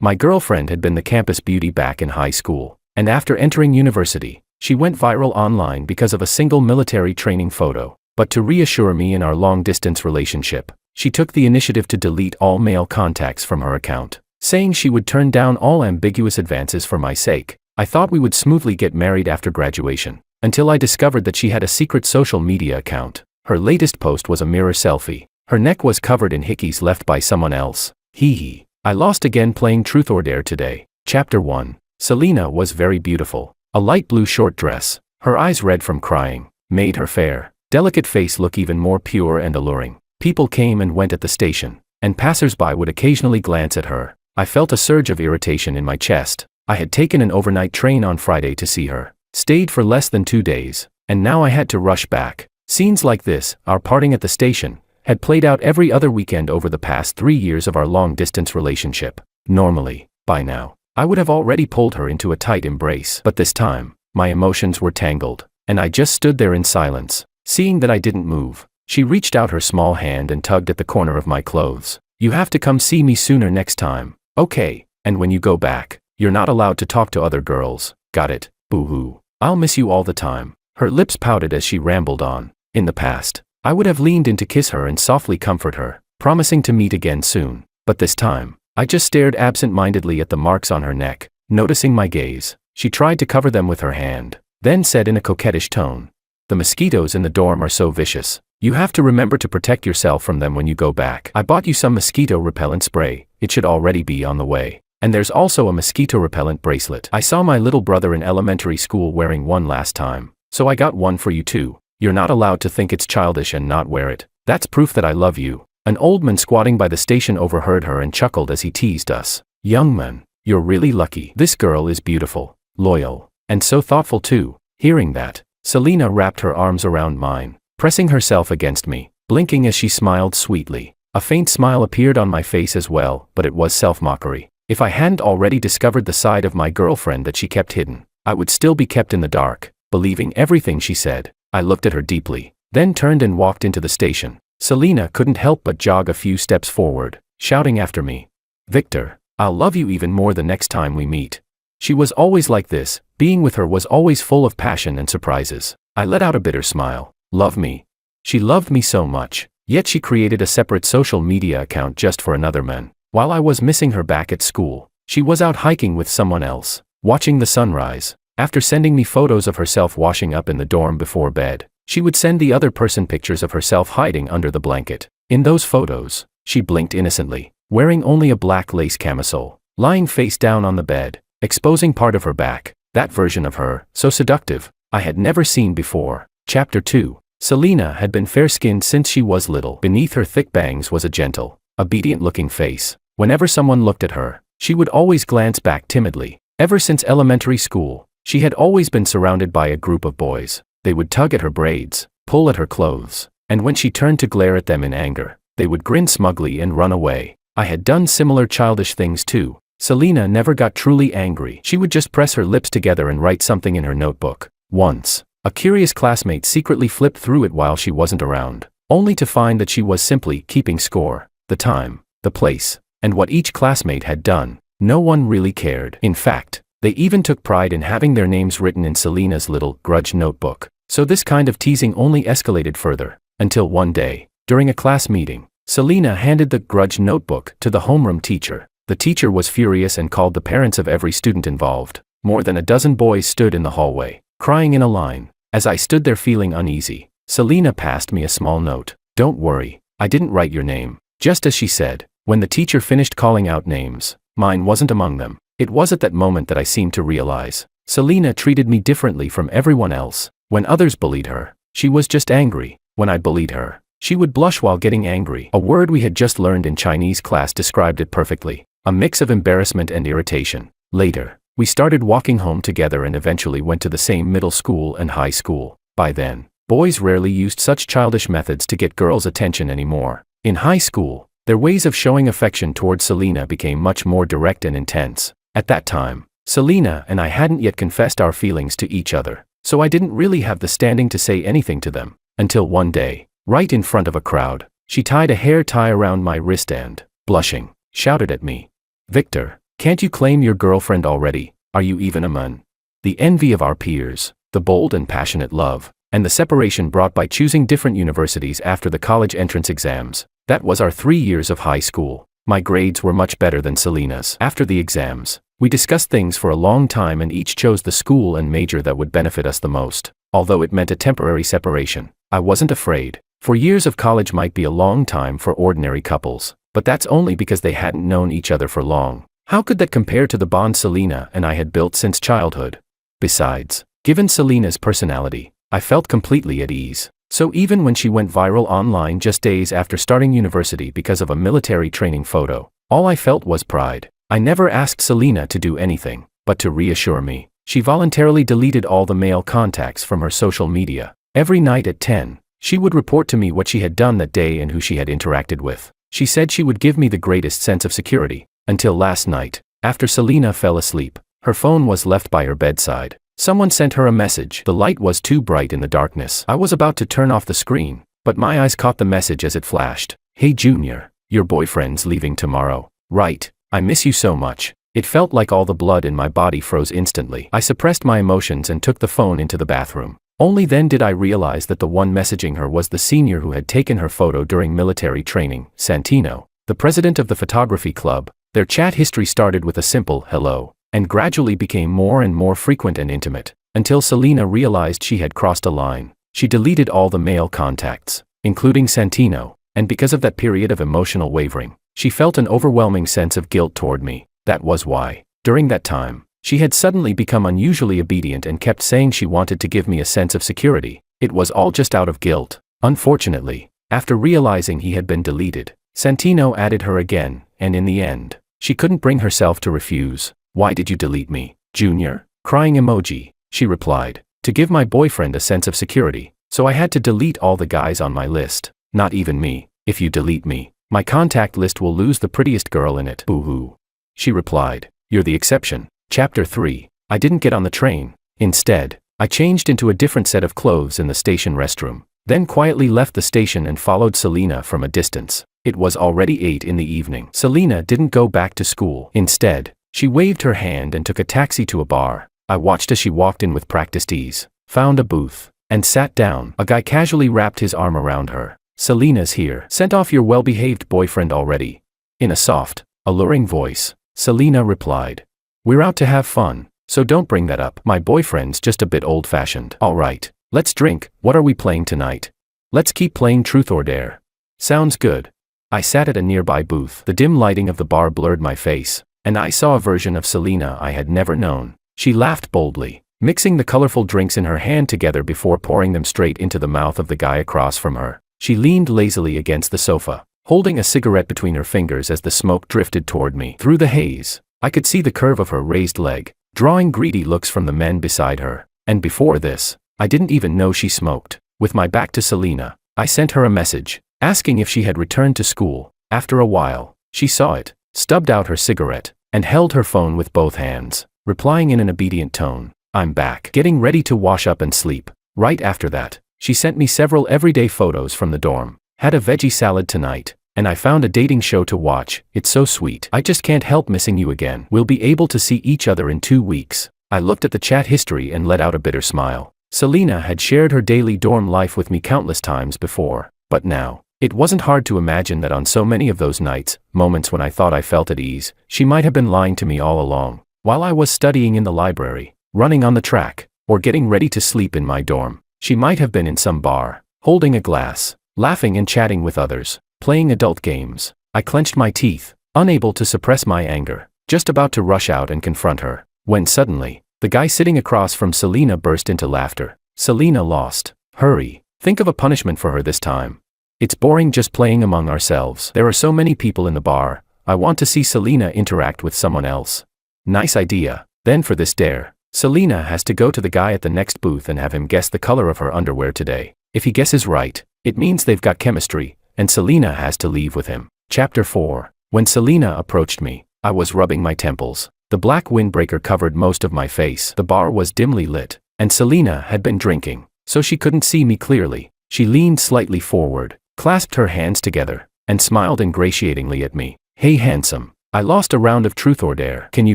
My girlfriend had been the campus beauty back in high school, and after entering university, she went viral online because of a single military training photo. But to reassure me in our long-distance relationship, she took the initiative to delete all male contacts from her account, saying she would turn down all ambiguous advances for my sake. I thought we would smoothly get married after graduation, until I discovered that she had a secret social media account. Her latest post was a mirror selfie. Her neck was covered in hickeys left by someone else. Hee hee. I lost again playing Truth or Dare today. Chapter 1. Selena was very beautiful. A light blue short dress, her eyes red from crying, made her fair, delicate face look even more pure and alluring. People came and went at the station, and passers-by would occasionally glance at her. I felt a surge of irritation in my chest. I had taken an overnight train on Friday to see her, stayed for less than 2 days, and now I had to rush back. Scenes like this, our parting at the station, had played out every other weekend over the past 3 years of our long-distance relationship. Normally, by now, I would have already pulled her into a tight embrace. But this time, my emotions were tangled, and I just stood there in silence. Seeing that I didn't move, she reached out her small hand and tugged at the corner of my clothes. "You have to come see me sooner next time, okay? And when you go back, you're not allowed to talk to other girls, got it? Boo-hoo. I'll miss you all the time." Her lips pouted as she rambled on. In the past, I would have leaned in to kiss her and softly comfort her, promising to meet again soon. But this time, I just stared absent-mindedly at the marks on her neck. Noticing my gaze, she tried to cover them with her hand, then said in a coquettish tone, "The mosquitoes in the dorm are so vicious. You have to remember to protect yourself from them when you go back. I bought you some mosquito repellent spray, it should already be on the way. And there's also a mosquito repellent bracelet. I saw my little brother in elementary school wearing one last time, so I got one for you too. You're not allowed to think it's childish and not wear it. That's proof that I love you." An old man squatting by the station overheard her and chuckled as he teased us. "Young man, you're really lucky. This girl is beautiful, loyal, and so thoughtful too." Hearing that, Selena wrapped her arms around mine, pressing herself against me, blinking as she smiled sweetly. A faint smile appeared on my face as well, but it was self-mockery. If I hadn't already discovered the side of my girlfriend that she kept hidden, I would still be kept in the dark, believing everything she said. I looked at her deeply, then turned and walked into the station. Selena couldn't help but jog a few steps forward, shouting after me, "Victor, I'll love you even more the next time we meet." She was always like this. Being with her was always full of passion and surprises. I let out a bitter smile. Love me? She loved me so much, yet she created a separate social media account just for another man. While I was missing her back at school, she was out hiking with someone else, watching the sunrise. After sending me photos of herself washing up in the dorm before bed, she would send the other person pictures of herself hiding under the blanket. In those photos, she blinked innocently, wearing only a black lace camisole, lying face down on the bed, exposing part of her back. That version of her, so seductive, I had never seen before. Chapter 2. Selena had been fair-skinned since she was little. Beneath her thick bangs was a gentle, obedient-looking face. Whenever someone looked at her, she would always glance back timidly. Ever since elementary school, she had always been surrounded by a group of boys. They would tug at her braids, pull at her clothes, and when she turned to glare at them in anger, they would grin smugly and run away. I had done similar childish things too. Selena never got truly angry. She would just press her lips together and write something in her notebook. Once, a curious classmate secretly flipped through it while she wasn't around, only to find that she was simply keeping score. The time, the place, and what each classmate had done. No one really cared. In fact, they even took pride in having their names written in Selena's little grudge notebook. So this kind of teasing only escalated further, until one day, during a class meeting, Selena handed the grudge notebook to the homeroom teacher. The teacher was furious and called the parents of every student involved. More than a dozen boys stood in the hallway, crying in a line. As I stood there feeling uneasy, Selena passed me a small note. "Don't worry, I didn't write your name." Just as she said, when the teacher finished calling out names, mine wasn't among them. It was at that moment that I seemed to realize, Selena treated me differently from everyone else. When others bullied her, she was just angry. When I bullied her, she would blush while getting angry. A word we had just learned in Chinese class described it perfectly. A mix of embarrassment and irritation. Later, we started walking home together and eventually went to the same middle school and high school. By then, boys rarely used such childish methods to get girls' attention anymore. In high school, their ways of showing affection towards Selena became much more direct and intense. At that time, Selena and I hadn't yet confessed our feelings to each other, so I didn't really have the standing to say anything to them. Until one day, right in front of a crowd, she tied a hair tie around my wrist and, blushing, shouted at me, "Victor, Can't you claim your girlfriend already? Are you even a man? The envy of our peers, the bold and passionate love, and the separation brought by choosing different universities after the college entrance exams. That was our 3 years of high school. My grades were much better than Selena's. After the exams, we discussed things for a long time and each chose the school and major that would benefit us the most. Although it meant a temporary separation, I wasn't afraid. 4 years of college might be a long time for ordinary couples, but that's only because they hadn't known each other for long. How could that compare to the bond Selena and I had built since childhood? Besides, given Selena's personality, I felt completely at ease. So even when she went viral online just days after starting university because of a military training photo, all I felt was pride. I never asked Selena to do anything, but to reassure me, she voluntarily deleted all the male contacts from her social media. Every night at 10, she would report to me what she had done that day and who she had interacted with. She said she would give me the greatest sense of security, until last night, after Selena fell asleep. Her phone was left by her bedside. Someone sent her a message. The light was too bright in the darkness. I was about to turn off the screen, but my eyes caught the message as it flashed. Hey Junior, your boyfriend's leaving tomorrow. Right, I miss you so much. It felt like all the blood in my body froze instantly. I suppressed my emotions and took the phone into the bathroom. Only then did I realize that the one messaging her was the senior who had taken her photo during military training, Santino, the president of the photography club. Their chat history started with a simple hello, and gradually became more and more frequent and intimate, until Selena realized she had crossed a line. She deleted all the male contacts, including Santino, and because of that period of emotional wavering, she felt an overwhelming sense of guilt toward me. That was why, during that time, she had suddenly become unusually obedient and kept saying she wanted to give me a sense of security. It was all just out of guilt. Unfortunately, after realizing he had been deleted, Santino added her again, and in the end, she couldn't bring herself to refuse. Why did you delete me, Junior? Crying emoji, she replied. To give my boyfriend a sense of security, so I had to delete all the guys on my list. Not even me. If you delete me, my contact list will lose the prettiest girl in it. Boo-hoo. She replied. You're the exception. Chapter 3. I didn't get on the train. Instead, I changed into a different set of clothes in the station restroom, then quietly left the station and followed Selena from a distance. It was already 8 in the evening. Selena didn't go back to school. Instead, she waved her hand and took a taxi to a bar. I watched as she walked in with practiced ease, found a booth, and sat down. A guy casually wrapped his arm around her. Selena's here. Sent off your well-behaved boyfriend already? In a soft, alluring voice, Selena replied. We're out to have fun, so don't bring that up. My boyfriend's just a bit old-fashioned. All right, let's drink. What are we playing tonight? Let's keep playing Truth or Dare. Sounds good. I sat at a nearby booth. The dim lighting of the bar blurred my face, and I saw a version of Selena I had never known. She laughed boldly, mixing the colorful drinks in her hand together before pouring them straight into the mouth of the guy across from her. She leaned lazily against the sofa, holding a cigarette between her fingers as the smoke drifted toward me. Through the haze, I could see the curve of her raised leg, drawing greedy looks from the men beside her. And before this, I didn't even know she smoked. With my back to Selena, I sent her a message, asking if she had returned to school. After a while, she saw it, stubbed out her cigarette, and held her phone with both hands, replying in an obedient tone. I'm back. Getting ready to wash up and sleep. Right after that, she sent me several everyday photos from the dorm. Had a veggie salad tonight, and I found a dating show to watch. It's so sweet. I just can't help missing you again. We'll be able to see each other in 2 weeks. I looked at the chat history and let out a bitter smile. Selena had shared her daily dorm life with me countless times before, but now, it wasn't hard to imagine that on so many of those nights, moments when I thought I felt at ease, she might have been lying to me all along. While I was studying in the library, running on the track, or getting ready to sleep in my dorm, she might have been in some bar, holding a glass, laughing and chatting with others, playing adult games. I clenched my teeth, unable to suppress my anger, just about to rush out and confront her, when suddenly, the guy sitting across from Selena burst into laughter. Selena lost. Hurry, think of a punishment for her this time. It's boring just playing among ourselves. There are so many people in the bar. I want to see Selena interact with someone else. Nice idea. Then for this dare, Selena has to go to the guy at the next booth and have him guess the color of her underwear today. If he guesses right, it means they've got chemistry, and Selena has to leave with him. Chapter 4. When Selena approached me, I was rubbing my temples. The black windbreaker covered most of my face. The bar was dimly lit, and Selena had been drinking, so she couldn't see me clearly. She leaned slightly forward, clasped her hands together, and smiled ingratiatingly at me. Hey handsome, I lost a round of truth or dare. Can you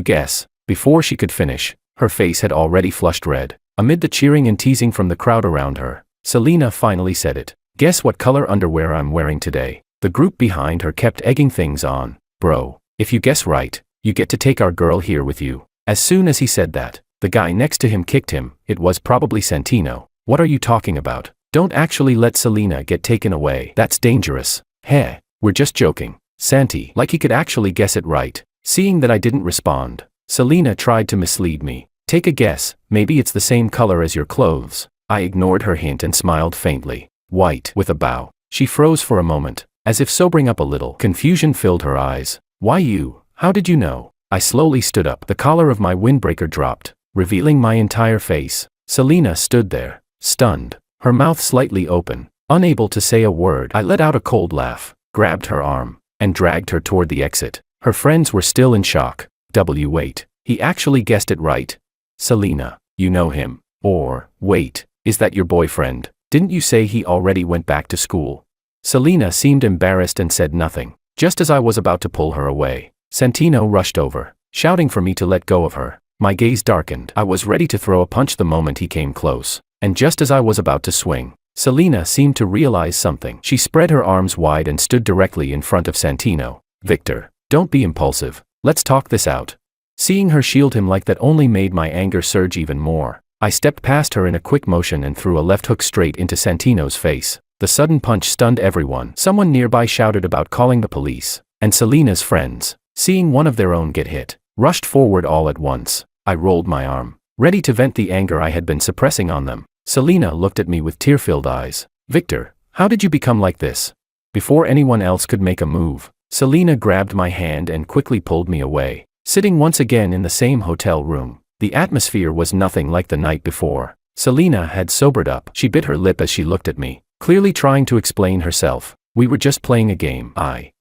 guess? Before she could finish, her face had already flushed red. Amid the cheering and teasing from the crowd around her, Selena finally said it. Guess what color underwear I'm wearing today? The group behind her kept egging things on. Bro, if you guess right, you get to take our girl here with you. As soon as he said that, the guy next to him kicked him. It was probably Santino. What are you talking about? Don't actually let Selena get taken away. That's dangerous. Heh, we're just joking. Santi, like he could actually guess it right. Seeing that I didn't respond, Selena tried to mislead me. Take a guess, maybe it's the same color as your clothes. I ignored her hint and smiled faintly. White. With a bow. She froze for a moment, as if sobering up a little. Confusion filled her eyes. Why you? How did you know? I slowly stood up. The collar of my windbreaker dropped, revealing my entire face. Selena stood there, stunned, her mouth slightly open, unable to say a word. I let out a cold laugh, grabbed her arm, and dragged her toward the exit. Her friends were still in shock. Wait, he actually guessed it right. Selena, you know him. Or, wait, is that your boyfriend? Didn't you say he already went back to school? Selena seemed embarrassed and said nothing. Just as I was about to pull her away, Santino rushed over, shouting for me to let go of her. My gaze darkened. I was ready to throw a punch the moment he came close. And just as I was about to swing, Selena seemed to realize something. She spread her arms wide and stood directly in front of Santino. Victor, don't be impulsive. Let's talk this out. Seeing her shield him like that only made my anger surge even more. I stepped past her in a quick motion and threw a left hook straight into Santino's face. The sudden punch stunned everyone. Someone nearby shouted about calling the police, and Selena's friends, seeing one of their own get hit, rushed forward all at once. I rolled my arm, ready to vent the anger I had been suppressing on them. Selena looked at me with tear-filled eyes. Victor, how did you become like this? Before anyone else could make a move, Selena grabbed my hand and quickly pulled me away. Sitting once again in the same hotel room, the atmosphere was nothing like the night before. Selena had sobered up. She bit her lip as she looked at me, clearly trying to explain herself. We were just playing a game. I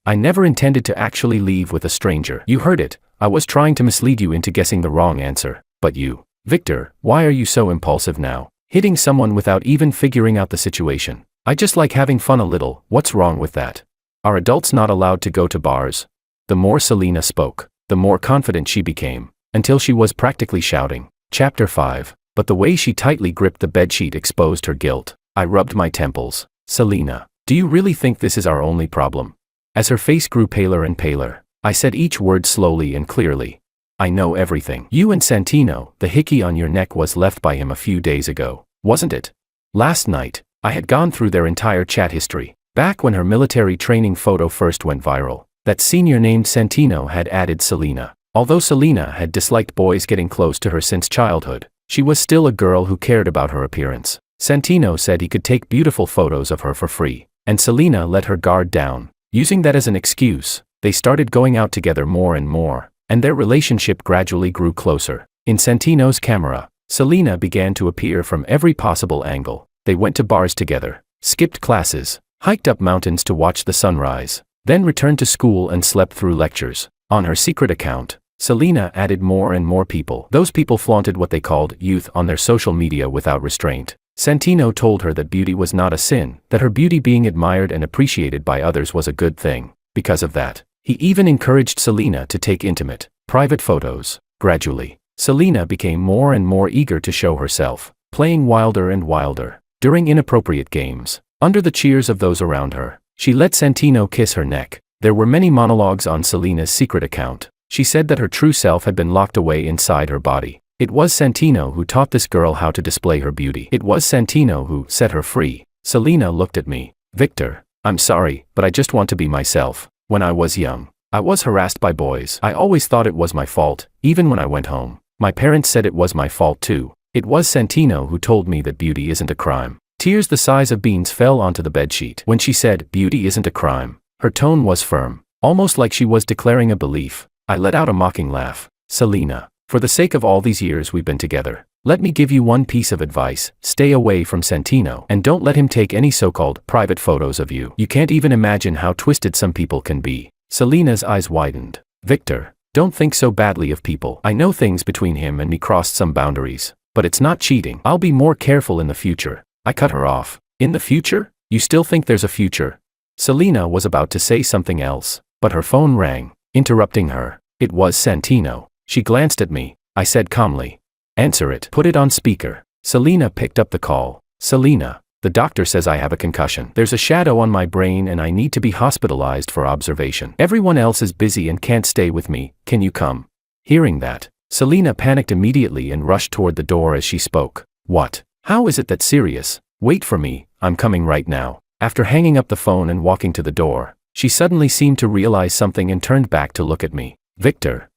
never intended to actually leave with a stranger. You heard it. I was trying to mislead you into guessing the wrong answer. But you, Victor, why are you so impulsive now? Hitting someone without even figuring out the situation. I just like having fun a little. What's wrong with that? Are adults not allowed to go to bars? The more Selena spoke, the more confident she became, until she was practically shouting. Chapter 5. But the way she tightly gripped the bedsheet exposed her guilt. I rubbed my temples. Selena, do you really think this is our only problem? As her face grew paler and paler, I said each word slowly and clearly. I know everything. You and Santino, the hickey on your neck was left by him a few days ago, wasn't it? Last night, I had gone through their entire chat history. Back when her military training photo first went viral, that senior named Santino had added Selena. Although Selena had disliked boys getting close to her since childhood, she was still a girl who cared about her appearance. Santino said he could take beautiful photos of her for free, and Selena let her guard down. Using that as an excuse, they started going out together more and more, and their relationship gradually grew closer. In Santino's camera, Selena began to appear from every possible angle. They went to bars together, skipped classes, hiked up mountains to watch the sunrise, then returned to school and slept through lectures. On her secret account, Selena added more and more people. Those people flaunted what they called youth on their social media without restraint. Santino told her that beauty was not a sin, that her beauty being admired and appreciated by others was a good thing. Because of that, he even encouraged Selena to take intimate, private photos. Gradually, Selena became more and more eager to show herself, playing wilder and wilder. During inappropriate games, under the cheers of those around her, she let Santino kiss her neck. There were many monologues on Selena's secret account. She said that her true self had been locked away inside her body. It was Santino who taught this girl how to display her beauty. It was Santino who set her free. Selena looked at me. Victor, I'm sorry, but I just want to be myself. When I was young, I was harassed by boys. I always thought it was my fault, even when I went home. My parents said it was my fault too. It was Santino who told me that beauty isn't a crime. Tears the size of beans fell onto the bedsheet. When she said, beauty isn't a crime, her tone was firm, almost like she was declaring a belief. I let out a mocking laugh. Selena, for the sake of all these years we've been together, let me give you one piece of advice. Stay away from Santino and don't let him take any so-called private photos of you. You can't even imagine how twisted some people can be. Selena's eyes widened. Victor, don't think so badly of people. I know things between him and me crossed some boundaries, but it's not cheating. I'll be more careful in the future. I cut her off. In the future? You still think there's a future? Selena was about to say something else, but her phone rang. interrupting her. It was Santino. She glanced at me. I said calmly, "Answer it." Put it on speaker. Selena picked up the call. "Selena, the doctor says I have a concussion. There's a shadow on my brain and I need to be hospitalized for observation. Everyone else is busy and can't stay with me. Can you come?" Hearing that, Selena panicked immediately and rushed toward the door as she spoke. "What? How is it that serious? Wait for me, I'm coming right now." After hanging up the phone and walking to the door, she suddenly seemed to realize something and turned back to look at me. "Victor,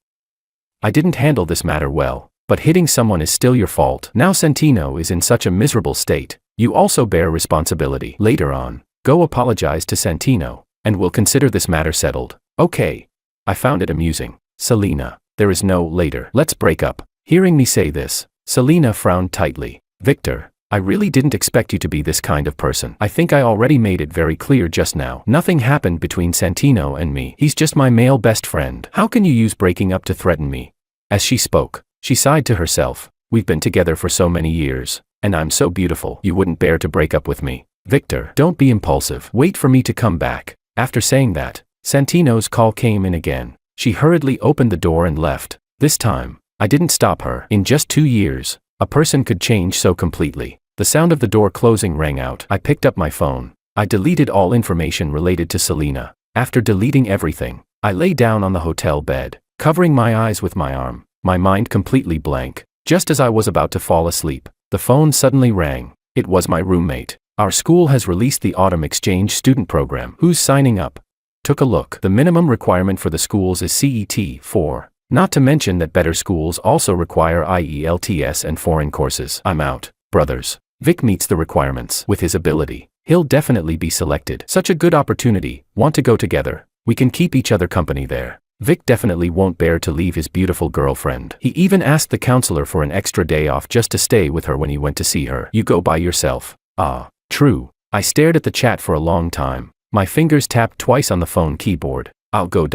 I didn't handle this matter well, but hitting someone is still your fault. Now Santino is in such a miserable state. You also bear responsibility. Later on, go apologize to Santino, and we'll consider this matter settled. Okay." I found it amusing. "Selena, there is no later. Let's break up." Hearing me say this, Selena frowned tightly. "Victor, I really didn't expect you to be this kind of person. I think I already made it very clear just now. Nothing happened between Santino and me. He's just my male best friend. How can you use breaking up to threaten me?" As she spoke, she sighed to herself. "We've been together for so many years, and I'm so beautiful. You wouldn't bear to break up with me. Victor, don't be impulsive. Wait for me to come back." After saying that, Santino's call came in again. She hurriedly opened the door and left. This time, I didn't stop her. In just 2 years, a person could change so completely. The sound of the door closing rang out. I picked up my phone. I deleted all information related to Selena. After deleting everything, I lay down on the hotel bed, covering my eyes with my arm, my mind completely blank. Just as I was about to fall asleep, the phone suddenly rang. It was my roommate. "Our school has released the autumn exchange student program. Who's signing up?" Took a look. The minimum requirement for the schools is CET 4. Not to mention that better schools also require IELTS and foreign courses. I'm out, brothers. Vic meets the requirements. With his ability, he'll definitely be selected. Such a good opportunity. Want to go together? We can keep each other company there. Vic definitely won't bear to leave his beautiful girlfriend. He even asked the counselor for an extra day off just to stay with her when he went to see her. You go by yourself. Ah, true. I stared at the chat for a long time. My fingers tapped twice on the phone keyboard. I'll go.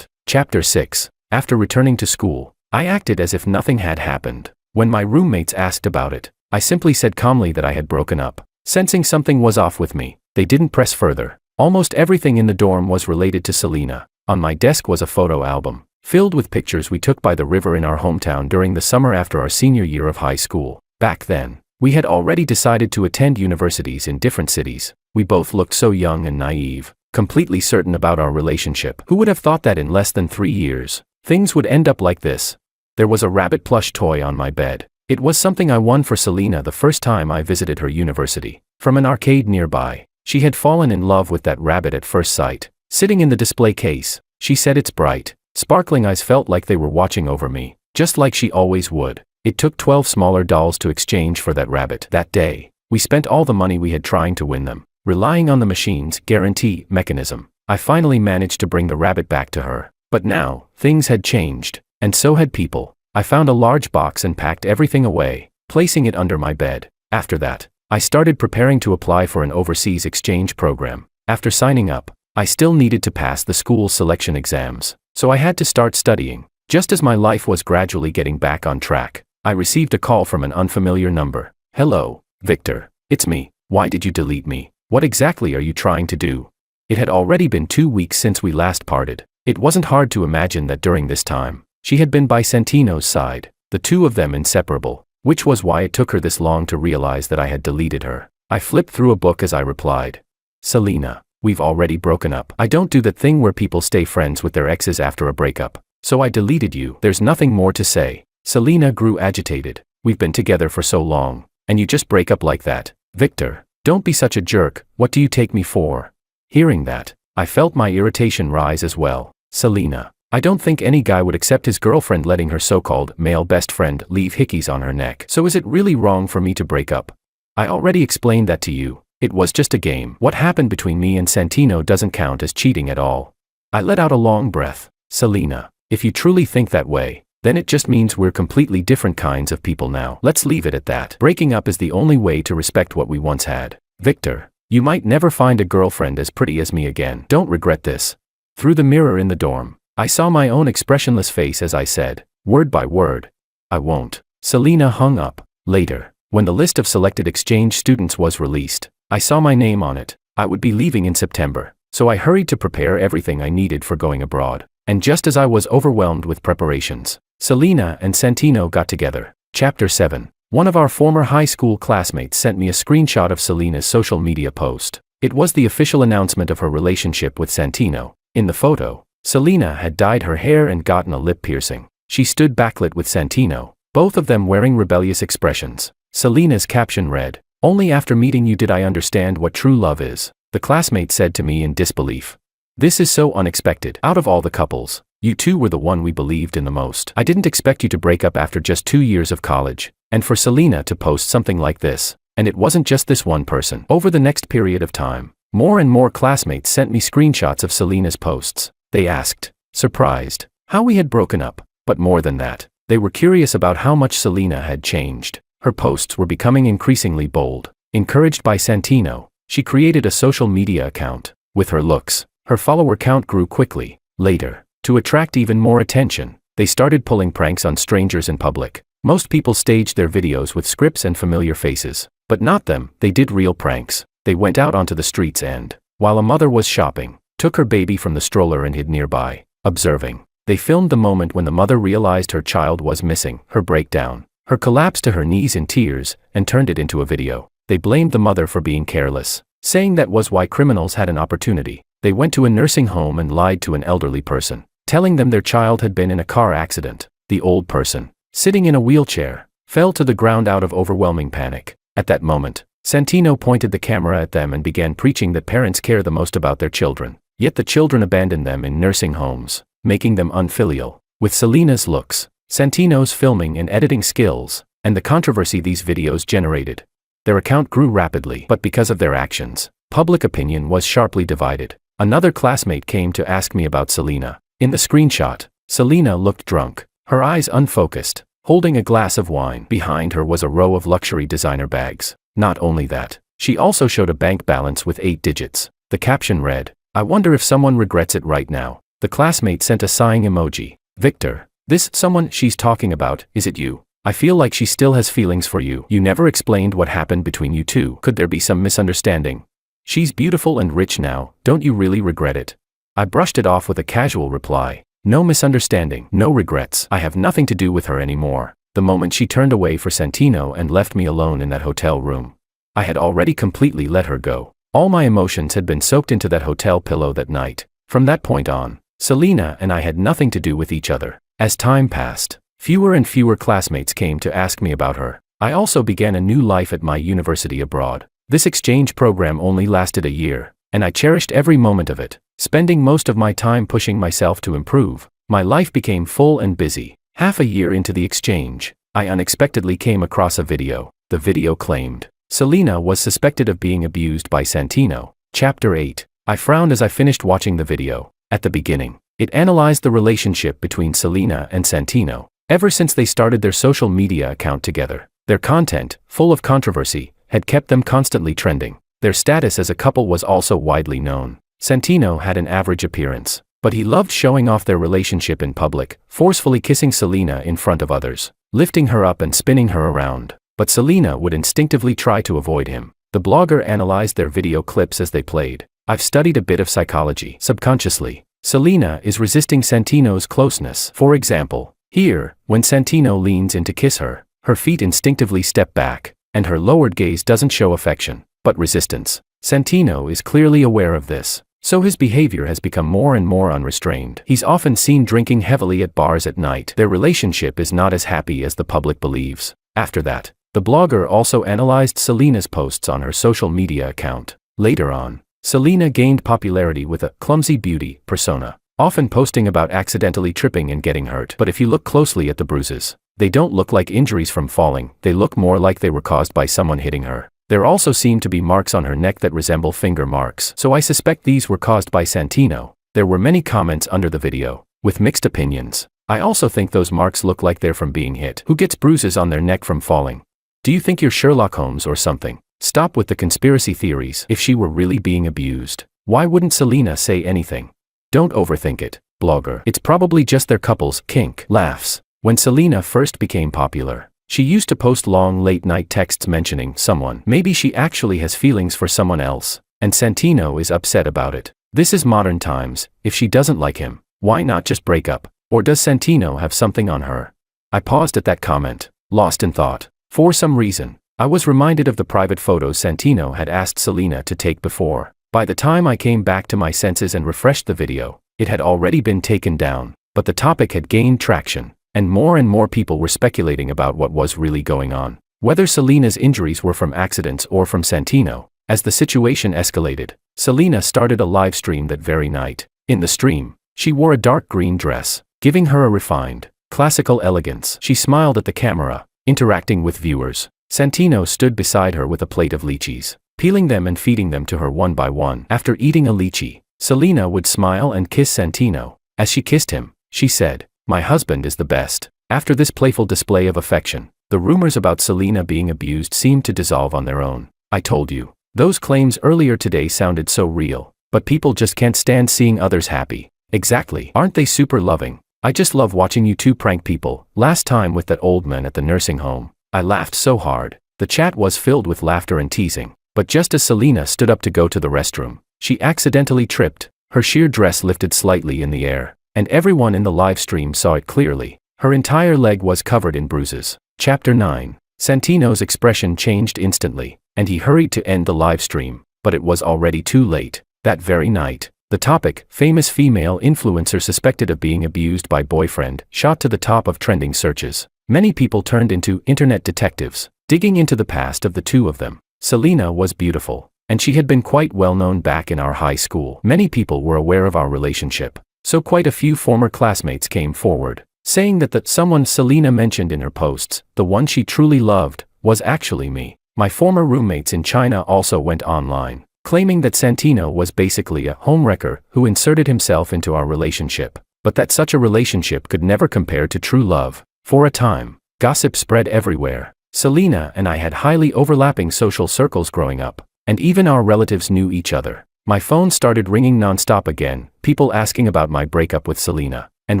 Chapter 6. After returning to school, I acted as if nothing had happened. When my roommates asked about it, I simply said calmly that I had broken up. Sensing something was off with me, they didn't press further. Almost everything in the dorm was related to Selena. On my desk was a photo album, filled with pictures we took by the river in our hometown during the summer after our senior year of high school. Back then, we had already decided to attend universities in different cities. We both looked so young and naive, completely certain about our relationship. Who would have thought that in less than 3 years, things would end up like this? There was a rabbit plush toy on my bed. It was something I won for Selena the first time I visited her university. From an arcade nearby, she had fallen in love with that rabbit at first sight. Sitting in the display case, she said its bright, sparkling eyes felt like they were watching over me, just like she always would. It took 12 smaller dolls to exchange for that rabbit. That day, we spent all the money we had trying to win them. Relying on the machine's guarantee mechanism, I finally managed to bring the rabbit back to her. But now, things had changed, and so had people. I found a large box and packed everything away, placing it under my bed. After that, I started preparing to apply for an overseas exchange program. After signing up, I still needed to pass the school's selection exams, so I had to start studying. Just as my life was gradually getting back on track, I received a call from an unfamiliar number. "Hello, Victor. It's me. Why did you delete me? What exactly are you trying to do?" It had already been 2 weeks since we last parted. It wasn't hard to imagine that during this time, she had been by Santino's side, the two of them inseparable, which was why it took her this long to realize that I had deleted her. I flipped through a book as I replied. "Selena, we've already broken up. I don't do that thing where people stay friends with their exes after a breakup, so I deleted you. There's nothing more to say." Selena grew agitated. "We've been together for so long, and you just break up like that. Victor, don't be such a jerk. What do you take me for?" Hearing that, I felt my irritation rise as well. "Selena, I don't think any guy would accept his girlfriend letting her so-called male best friend leave hickeys on her neck. So is it really wrong for me to break up? I already explained that to you. It was just a game. What happened between me and Santino doesn't count as cheating at all." I let out a long breath. "Selena, if you truly think that way, then it just means we're completely different kinds of people now. Let's leave it at that. Breaking up is the only way to respect what we once had. Victor, you might never find a girlfriend as pretty as me again. Don't regret this." Through the mirror in the dorm, I saw my own expressionless face as I said, word by word, "I won't." Selena hung up. Later, when the list of selected exchange students was released, I saw my name on it. I would be leaving in September, so I hurried to prepare everything I needed for going abroad. And just as I was overwhelmed with preparations, Selena and Santino got together. Chapter 7. One of our former high school classmates sent me a screenshot of Selena's social media post. It was the official announcement of her relationship with Santino. In the photo, Selena had dyed her hair and gotten a lip piercing. She stood backlit with Santino, both of them wearing rebellious expressions. Selena's caption read, "Only after meeting you did I understand what true love is," the classmate said to me in disbelief. "This is so unexpected. Out of all the couples, you two were the one we believed in the most. I didn't expect you to break up after just 2 years of college, and for Selena to post something like this. And it wasn't just this one person." Over the next period of time, more and more classmates sent me screenshots of Selena's posts. They asked, surprised, how we had broken up, but more than that, they were curious about how much Selena had changed. Her posts were becoming increasingly bold. Encouraged by Santino, she created a social media account. With her looks, her follower count grew quickly. Later, to attract even more attention, they started pulling pranks on strangers in public. Most people staged their videos with scripts and familiar faces, but not them. They did real pranks. They went out onto the streets and, while a mother was shopping, took her baby from the stroller and hid nearby, observing. They filmed the moment when the mother realized her child was missing, her breakdown, her collapse to her knees in tears, and turned it into a video. They blamed the mother for being careless, saying that was why criminals had an opportunity. They went to a nursing home and lied to an elderly person, telling them their child had been in a car accident. The old person, sitting in a wheelchair, fell to the ground out of overwhelming panic. At that moment, Santino pointed the camera at them and began preaching that parents care the most about their children. Yet the children abandoned them in nursing homes, making them unfilial. With Selena's looks, Santino's filming and editing skills, and the controversy these videos generated, their account grew rapidly. But because of their actions, public opinion was sharply divided. Another classmate came to ask me about Selena. In the screenshot, Selena looked drunk, her eyes unfocused, holding a glass of wine. Behind her was a row of luxury designer bags. Not only that, she also showed a bank balance with 8 digits. The caption read, "I wonder if someone regrets it right now." The classmate sent a sighing emoji. "Victor, this someone she's talking about, is it you? I feel like she still has feelings for you. You never explained what happened between you two. Could there be some misunderstanding? She's beautiful and rich now, don't you really regret it?" I brushed it off with a casual reply. "No misunderstanding, no regrets. I have nothing to do with her anymore." The moment she turned away for Santino and left me alone in that hotel room, I had already completely let her go. All my emotions had been soaked into that hotel pillow that night. From that point on, Selena and I had nothing to do with each other. As time passed, fewer and fewer classmates came to ask me about her. I also began a new life at my university abroad. This exchange program only lasted a year, and I cherished every moment of it, spending most of my time pushing myself to improve. My life became full and busy. Half a year into the exchange, I unexpectedly came across a video. The video claimed Selena was suspected of being abused by Santino. Chapter 8. I frowned as I finished watching the video. At the beginning, it analyzed the relationship between Selena and Santino. Ever since they started their social media account together, their content, full of controversy, had kept them constantly trending. Their status as a couple was also widely known. Santino had an average appearance, but he loved showing off their relationship in public, forcefully kissing Selena in front of others, lifting her up and spinning her around. But Selena would instinctively try to avoid him. The blogger analyzed their video clips as they played. "I've studied a bit of psychology. Subconsciously, Selena is resisting Santino's closeness. For example, here, when Santino leans in to kiss her, her feet instinctively step back, and her lowered gaze doesn't show affection, but resistance. Santino is clearly aware of this, so his behavior has become more and more unrestrained. He's often seen drinking heavily at bars at night. Their relationship is not as happy as the public believes." After that, the blogger also analyzed Selena's posts on her social media account. Later on, Selena gained popularity with a clumsy beauty persona, often posting about accidentally tripping and getting hurt. But if you look closely at the bruises, they don't look like injuries from falling. They look more like they were caused by someone hitting her. There also seem to be marks on her neck that resemble finger marks, so I suspect these were caused by Santino. There were many comments under the video, with mixed opinions. "I also think those marks look like they're from being hit. Who gets bruises on their neck from falling? Do you think you're Sherlock Holmes or something? Stop with the conspiracy theories. If she were really being abused, why wouldn't Selena say anything? Don't overthink it, blogger. It's probably just their couple's kink." Laughs. When Selena first became popular, she used to post long late-night texts mentioning someone. Maybe she actually has feelings for someone else, and Santino is upset about it. This is modern times. If she doesn't like him, Why not just break up? Or does Santino have something on her? I paused at that comment, lost in thought. For some reason, I was reminded of the private photos Santino had asked Selena to take before. By the time I came back to my senses and refreshed the video, it had already been taken down, but the topic had gained traction, and more people were speculating about what was really going on. Whether Selena's injuries were from accidents or from Santino. As the situation escalated, Selena started a live stream that very night. In the stream, she wore a dark green dress, giving her a refined, classical elegance. She smiled at the camera, interacting with viewers. Santino stood beside her with a plate of lychees, peeling them and feeding them to her one by one. After eating a lychee, Selena would smile and kiss Santino. As she kissed him, she said, "My husband is the best." After this playful display of affection, the rumors about Selena being abused seemed to dissolve on their own. I told you. Those claims earlier today sounded so real, but people just can't stand seeing others happy. Exactly. Aren't they super loving? I just love watching you two prank people. Last time with that old man at the nursing home, I laughed so hard. The chat was filled with laughter and teasing, but just as Selena stood up to go to the restroom, she accidentally tripped. Her sheer dress lifted slightly in the air, and everyone in the live stream saw it clearly. Her entire leg was covered in bruises. Chapter 9. Santino's expression changed instantly, and he hurried to end the live stream, but it was already too late. That very night, the topic, famous female influencer suspected of being abused by boyfriend, shot to the top of trending searches. Many people turned into internet detectives, digging into the past of the two of them. Selena was beautiful, and she had been quite well known back in our high school. Many people were aware of our relationship, so quite a few former classmates came forward, saying that someone Selena mentioned in her posts, the one she truly loved, was actually me. My former roommates in China also went online, claiming that Santino was basically a homewrecker who inserted himself into our relationship, but that such a relationship could never compare to true love. For a time, gossip spread everywhere. Selena and I had highly overlapping social circles growing up, and even our relatives knew each other. My phone started ringing nonstop again, people asking about my breakup with Selena, and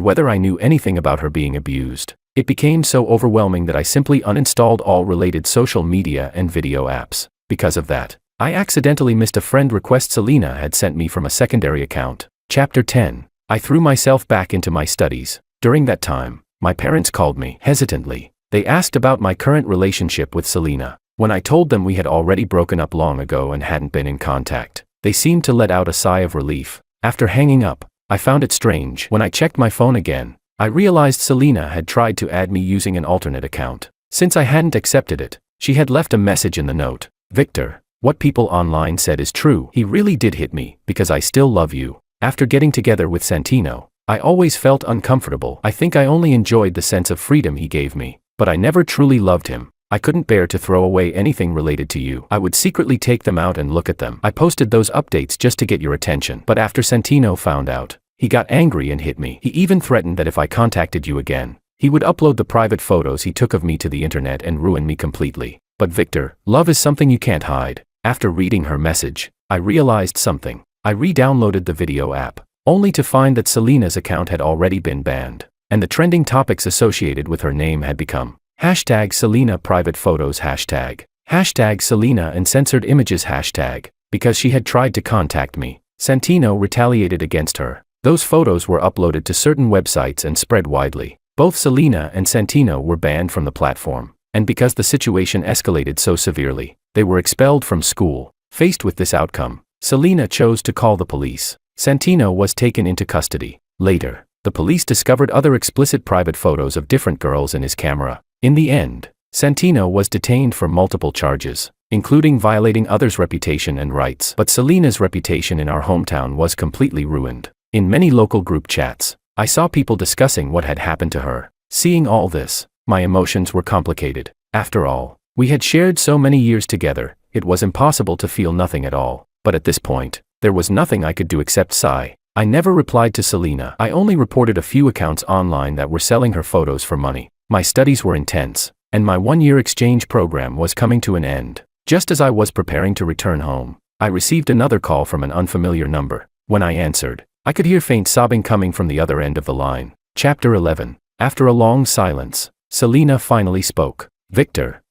whether I knew anything about her being abused. It became so overwhelming that I simply uninstalled all related social media and video apps. Because of that, I accidentally missed a friend request Selena had sent me from a secondary account. Chapter 10. I threw myself back into my studies. During that time, my parents called me. Hesitantly, they asked about my current relationship with Selena. When I told them we had already broken up long ago and hadn't been in contact, they seemed to let out a sigh of relief. After hanging up, I found it strange. When I checked my phone again, I realized Selena had tried to add me using an alternate account. Since I hadn't accepted it, she had left a message in the note. "Victor, what people online said is true. He really did hit me, because I still love you. After getting together with Santino, I always felt uncomfortable. I think I only enjoyed the sense of freedom he gave me, but I never truly loved him. I couldn't bear to throw away anything related to you. I would secretly take them out and look at them. I posted those updates just to get your attention. But after Santino found out, he got angry and hit me. He even threatened that if I contacted you again, he would upload the private photos he took of me to the internet and ruin me completely. But Victor, love is something you can't hide." After reading her message, I realized something. I re-downloaded the video app, only to find that Selena's account had already been banned, and the trending topics associated with her name had become #Selena private photos #Selena and censored images Because she had tried to contact me, Santino retaliated against her. Those photos were uploaded to certain websites and spread widely. Both Selena and Santino were banned from the platform, and because the situation escalated so severely, they were expelled from school. Faced with this outcome, Selena chose to call the police. Santino was taken into custody. Later, the police discovered other explicit private photos of different girls in his camera. In the end, Santino was detained for multiple charges, including violating others' reputation and rights. But Selena's reputation in our hometown was completely ruined. In many local group chats, I saw people discussing what had happened to her. Seeing all this, my emotions were complicated. After all, we had shared so many years together, it was impossible to feel nothing at all. But at this point, there was nothing I could do except sigh. I never replied to Selena. I only reported a few accounts online that were selling her photos for money. My studies were intense, and my one-year exchange program was coming to an end. Just as I was preparing to return home, I received another call from an unfamiliar number. When I answered, I could hear faint sobbing coming from the other end of the line. Chapter 11. After a long silence, Selena finally spoke. "Victor,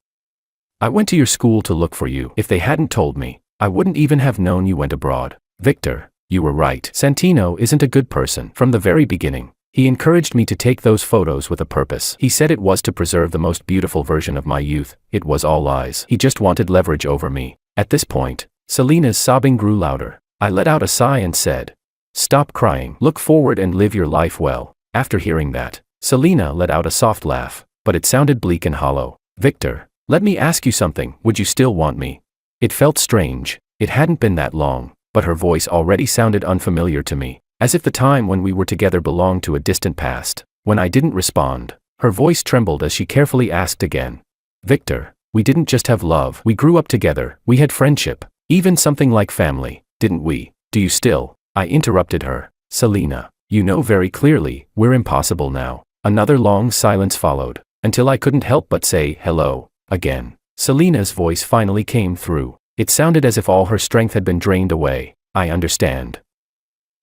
I went to your school to look for you. If they hadn't told me, I wouldn't even have known you went abroad. Victor, You were right. Santino isn't a good person from the very beginning. He encouraged me to take those photos with a purpose. He said it was to preserve the most beautiful version of my youth. It was all lies. He just wanted leverage over me. At this point, Selena's sobbing grew louder. I let out a sigh and said, "Stop crying. Look forward and live your life well." After hearing that, Selena let out a soft laugh, but it sounded bleak and hollow. "Victor, let me ask you something. Would you still want me?" It felt strange. It hadn't been that long, but her voice already sounded unfamiliar to me, as if the time when we were together belonged to a distant past. When I didn't respond, her voice trembled as she carefully asked again. "Victor, we didn't just have love. We grew up together. We had friendship. Even something like family, didn't we? Do you still?" I interrupted her. "Selena, you know very clearly, we're impossible now." Another long silence followed, until I couldn't help but say, "Hello," again. Selena's voice finally came through. It sounded as if all her strength had been drained away. "I understand.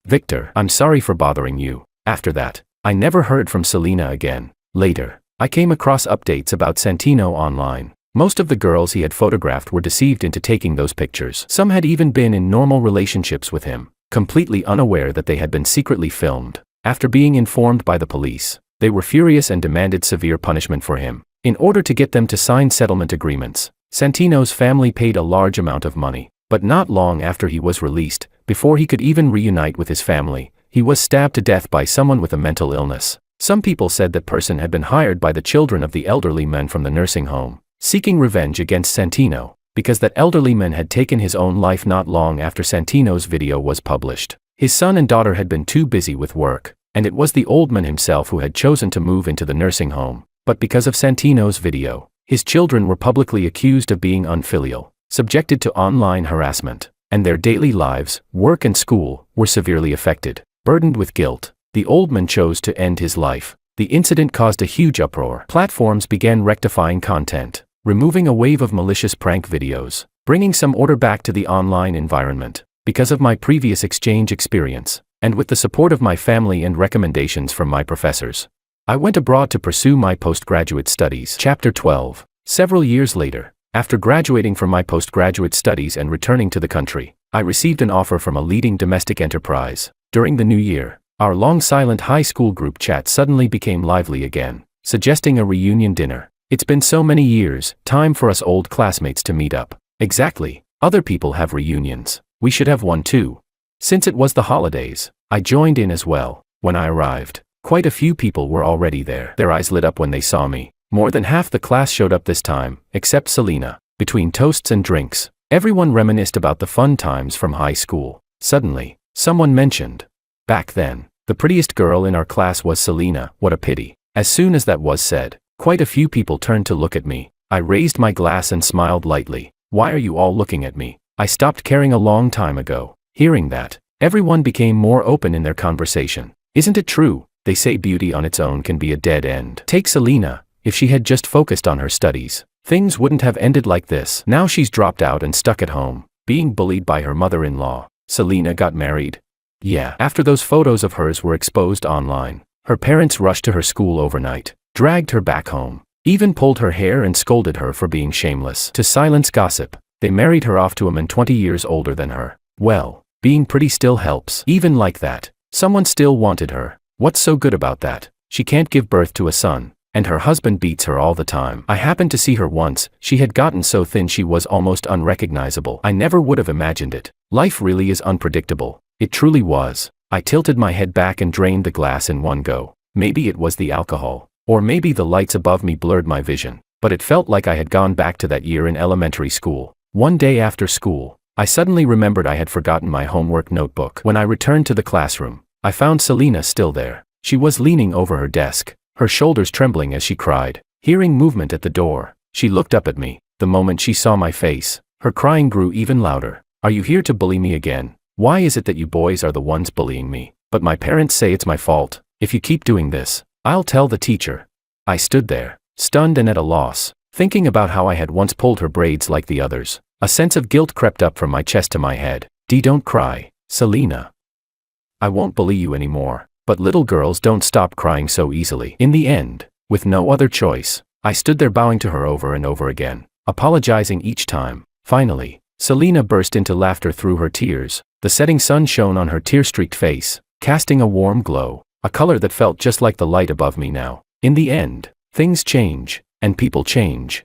Victor, I'm sorry for bothering you." After that, I never heard from Selena again. Later, I came across updates about Santino online. Most of the girls he had photographed were deceived into taking those pictures. Some had even been in normal relationships with him, completely unaware that they had been secretly filmed. After being informed by the police, they were furious and demanded severe punishment for him. In order to get them to sign settlement agreements, Santino's family paid a large amount of money. But not long after he was released, before he could even reunite with his family, he was stabbed to death by someone with a mental illness. Some people said that person had been hired by the children of the elderly men from the nursing home, seeking revenge against Santino, because that elderly man had taken his own life not long after Santino's video was published. His son and daughter had been too busy with work, and it was the old man himself who had chosen to move into the nursing home. But because of Santino's video, his children were publicly accused of being unfilial, subjected to online harassment, and their daily lives, work and school, were severely affected. Burdened with guilt, the old man chose to end his life. The incident caused a huge uproar. Platforms began rectifying content, removing a wave of malicious prank videos, bringing some order back to the online environment. Because of my previous exchange experience, and with the support of my family and recommendations from my professors, I went abroad to pursue my postgraduate studies. Chapter 12. Several years later, after graduating from my postgraduate studies and returning to the country, I received an offer from a leading domestic enterprise. During the new year, our long-silent high school group chat suddenly became lively again, suggesting a reunion dinner. "It's been so many years, time for us old classmates to meet up." "Exactly. Other people have reunions. We should have one too." Since it was the holidays, I joined in as well. When I arrived, quite a few people were already there. Their eyes lit up when they saw me. More than half the class showed up this time, except Selena. Between toasts and drinks, everyone reminisced about the fun times from high school. Suddenly, someone mentioned, "Back then, the prettiest girl in our class was Selena. What a pity." As soon as that was said, quite a few people turned to look at me. I raised my glass and smiled lightly. "Why are you all looking at me? I stopped caring a long time ago." Hearing that, everyone became more open in their conversation. "Isn't it true? They say beauty on its own can be a dead end. Take Selena. If she had just focused on her studies, things wouldn't have ended like this. Now she's dropped out and stuck at home, being bullied by her mother-in-law. Selena got married." Yeah. After those photos of hers were exposed online, her parents rushed to her school overnight, dragged her back home, even pulled her hair and scolded her for being shameless. To silence gossip, they married her off to a man 20 years older than her. Well, being pretty still helps. Even like that, someone still wanted her. What's so good about that? She can't give birth to a son, and her husband beats her all the time. I happened to see her once. She had gotten so thin she was almost unrecognizable. I never would have imagined it. Life really is unpredictable. It truly was. I tilted my head back and drained the glass in one go. Maybe it was the alcohol, or maybe the lights above me blurred my vision, but it felt like I had gone back to that year in elementary school. One day after school, I suddenly remembered I had forgotten my homework notebook. When I returned to the classroom, I found Selena still there. She was leaning over her desk, her shoulders trembling as she cried. Hearing movement at the door, she looked up at me. The moment she saw my face, her crying grew even louder. "Are you here to bully me again? Why is it that you boys are the ones bullying me? But my parents say it's my fault. If you keep doing this, I'll tell the teacher." I stood there, stunned and at a loss, thinking about how I had once pulled her braids like the others. A sense of guilt crept up from my chest to my head. Don't cry, Selena. I won't bully you anymore." But little girls don't stop crying so easily. In the end, with no other choice, I stood there bowing to her over and over again, apologizing each time. Finally, Selena burst into laughter through her tears. The setting sun shone on her tear-streaked face, casting a warm glow, a color that felt just like the light above me now. In the end, things change, and people change.